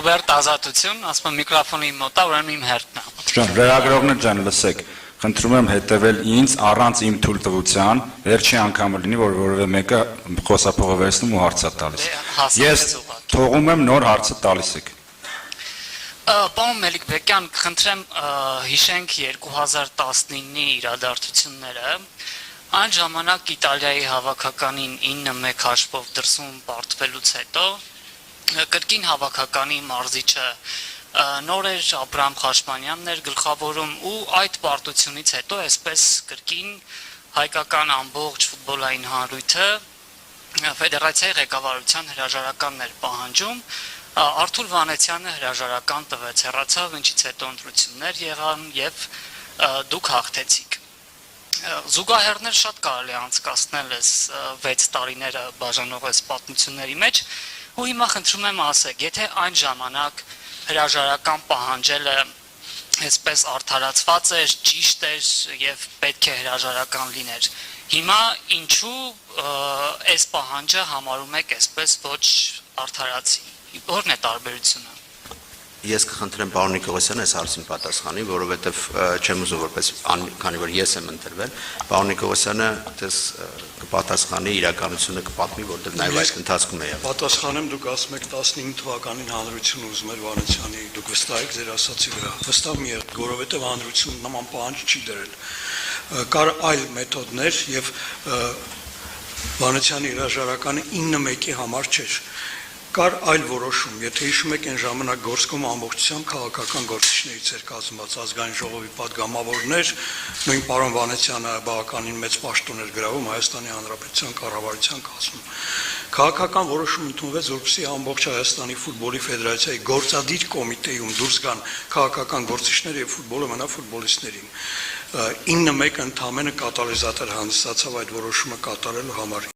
Ռոբերտ Ազատություն, ասում եմ միկրոֆոնի մոտա, ուրեմն իմ հերթն է։ Ջան, լրագրողներ ջան, լսեք, խնդրում եմ հետևել ինձ առանց իմ թույլտվության, վերջի անգամը լինի, որ որևէ մեկը խոսափողը վերցնում ու հարց է տալիս։ Ես թողում եմ, նոր հարցը տալիս եք։ Պարոն Մելիքբեկյան, խնդրեմ հիշենք 2019-ի իրադարձությունները։ Այն ժամանակ Իտալիայի հավաքականին 9-1 հաշվով դրսում պարտվելուց հետո կրկին հավաքականի մարզիչը նոր էր Աբրահամ Խաշմանյանն էր գլխավորում ու այդ պարտությունից հետո այսպես կրկին հայկական ամբողջ ֆուտբոլային հանրույթը ֆեդերացիայի ղեկավարության հրաժարականն էր պահանջում Արթուր Վանեցյանը հրաժարական տվեց հեռացավ ինչից հետո ընտրություններ եղան եւ դուք հաղթեցիք Զուգահեռներ շատ կարելի անցկացնել այս 6 տարիները բաժանող այս պատմությունների մեջ ու հիմա խնդրում եմ ասեք եթե այն ժամանակ հրաժարական պահանջելը այսպես արդարացված էր, ճիշտ էր եւ պետք է հրաժարական լիներ։ Հիմա ինչու այս պահանջը համարում եք այսպես ոչ արդարացի։ Որն է տարբերությունը։ Ես կխնդրեմ պարոն Նիկողոսյանը այս հարցին պատասխանի, որովհետև չեմ ուզում որպես քանի որ ես եմ ընտրվել, պարոն Նիկողոսյանը դες կպատասխանի իրականությունը կպատմի, որովհետև նաև այդ ընթացքում է եղել։ Պատասխանեմ, դուք ասում եք 19 թվականին հանրությունը ուզում էր Վանեցյանի, դուք վստահ եք ձեր ասացի վրա։ Վստահ մի եղեք, որովհետև հանրությունը նման պահանջ չի դրել։ Կար այլ մեթոդներ եւ Վանեցյանի հրաժարականը 9-1-ի համար չէր։ Կար այլ որոշում, եթե հիշում եք այն ժամանակ գործկոմ ամբողջությամբ քաղաքական գործիչներից էր կազմված ազգային ժողովի падգամավորներ, նույն պարոն Վանեցյանը բավականին մեծ պաշտոն էր գրավում Հայաստանի Հանրապետության կառավարության կազմում։ Քաղաքական որոշում ընդունվեց, որպեսզի ամբողջ Հայաստանի ֆուտբոլի ֆեդերացիայի գործադիր կոմիտեում դուրս գան քաղաքական գործիչներ եւ ֆուտբոլը մնա ֆուտբոլիստներին։ 9-1 ընդամենը կատալիզատոր հանդիսացավ այդ որոշումը կատարելու համար։